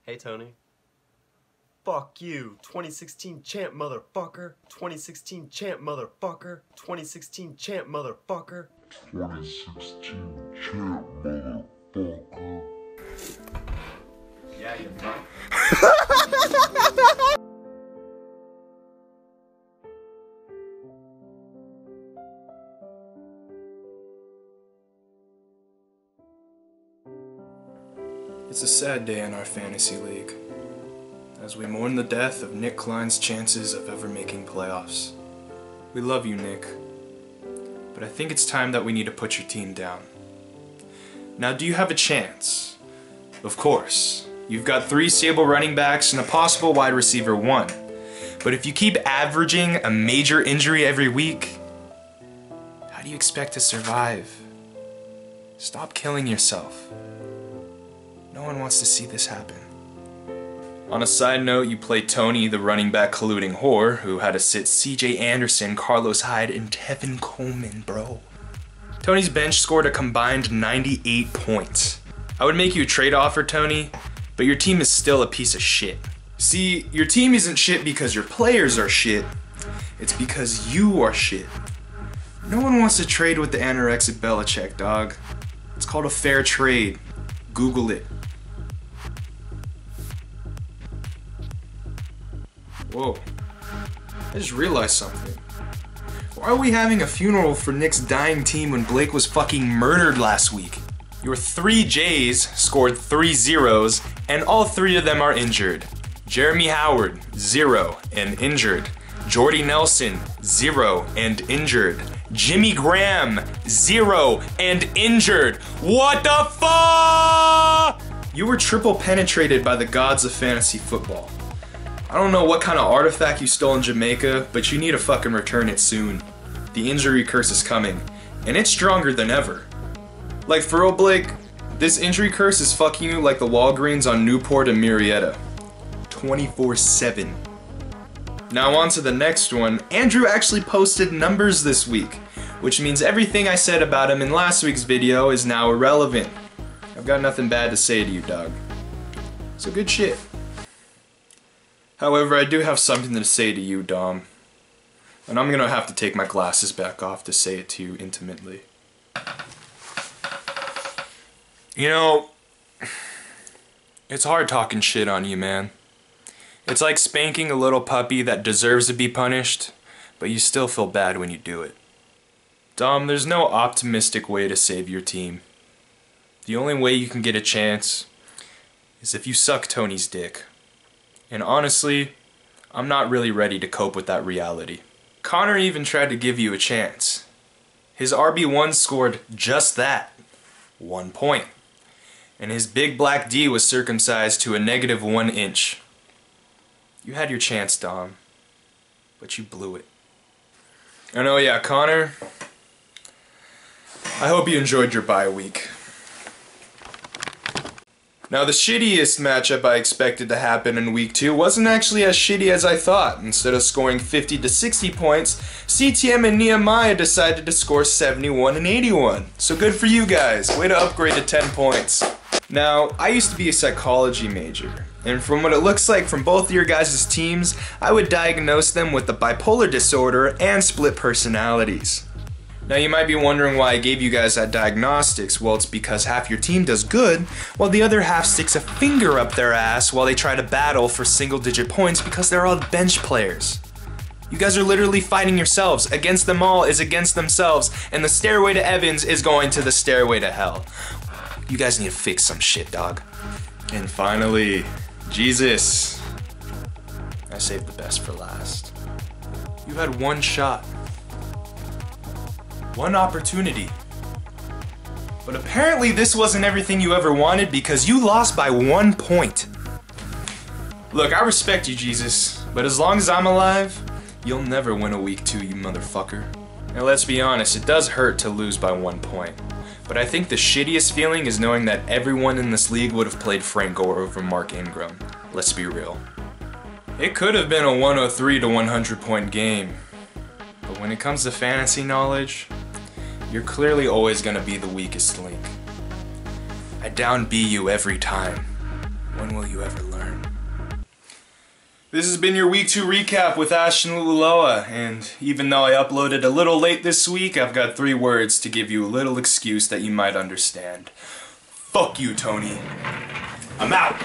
Hey, Tony. Fuck you. 2016 champ, motherfucker. 2016 champ, motherfucker. 2016 champ, motherfucker. 2016 champ, motherfucker. Yeah, you're right. It's a sad day in our fantasy league, as we mourn the death of Nick Klein's chances of ever making playoffs. We love you, Nick, but I think it's time that we need to put your team down. Now, do you have a chance? Of course. You've got 3 stable running backs and a possible wide receiver 1. But if you keep averaging a major injury every week, how do you expect to survive? Stop killing yourself. No one wants to see this happen. On a side note, you play Tony, the running back colluding whore, who had to sit CJ Anderson, Carlos Hyde, and Tevin Coleman, bro. Tony's bench scored a combined 98 points. I would make you a trade offer, Tony, but your team is still a piece of shit. See, your team isn't shit because your players are shit. It's because you are shit. No one wants to trade with the anorexic Belichick, dog. It's called a fair trade. Google it. Whoa, I just realized something. Why are we having a funeral for Nick's dying team when Blake was fucking murdered last week? Your 3 J's scored 3 zeros, and all 3 of them are injured. Jeremy Howard, 0 and injured. Jordy Nelson, 0 and injured. Jimmy Graham, 0 and injured. What the fuck? You were triple penetrated by the gods of fantasy football. I don't know what kind of artifact you stole in Jamaica, but you need to fucking return it soon. The injury curse is coming, and it's stronger than ever. Like, for real, Blake, this injury curse is fucking you like the Walgreens on Newport and Murrieta. 24/7. Now on to the next one. Andrew actually posted numbers this week, which means everything I said about him in last week's video is now irrelevant. I've got nothing bad to say to you, dog. So good shit. However, I do have something to say to you, Dom. And I'm gonna have to take my glasses back off to say it to you intimately. You know, it's hard talking shit on you, man. It's like spanking a little puppy that deserves to be punished, but you still feel bad when you do it. Dom, there's no optimistic way to save your team. The only way you can get a chance is if you suck Tony's dick. And honestly, I'm not really ready to cope with that reality. Connor even tried to give you a chance. His RB1 scored just that, 1 point. And his big black D was circumcised to a -1 inch. You had your chance, Dom, but you blew it. And oh yeah, Connor, I hope you enjoyed your bye week. Now, the shittiest matchup I expected to happen in week 2 wasn't actually as shitty as I thought. Instead of scoring 50 to 60 points, CTM and Nehemiah decided to score 71 and 81. So good for you guys. Way to upgrade to 10 points. Now, I used to be a psychology major, and from what it looks like from both of your guys' teams, I would diagnose them with the bipolar disorder and split personalities. Now you might be wondering why I gave you guys that diagnostics. Well, it's because half your team does good, while the other half sticks a finger up their ass while they try to battle for single-digit points because they're all bench players. You guys are literally fighting yourselves. Against them all is against themselves, and the stairway to Evans is going to the stairway to hell. You guys need to fix some shit, dog. And finally, Jesus. I saved the best for last. You had 1 shot. 1 opportunity. But apparently this wasn't everything you ever wanted because you lost by 1 point. Look, I respect you, Jesus, but as long as I'm alive, you'll never win a week 2, you motherfucker. Now let's be honest, it does hurt to lose by 1 point. But I think the shittiest feeling is knowing that everyone in this league would have played Frank Gore over Mark Ingram. Let's be real. It could have been a 103 to 100 point game. But when it comes to fantasy knowledge, you're clearly always gonna be the weakest link. I down B you every time. When will you ever learn? This has been your Week 2 recap with Ashton Lululoa, and even though I uploaded a little late this week, I've got 3 words to give you a little excuse that you might understand. Fuck you, Tony. I'm out!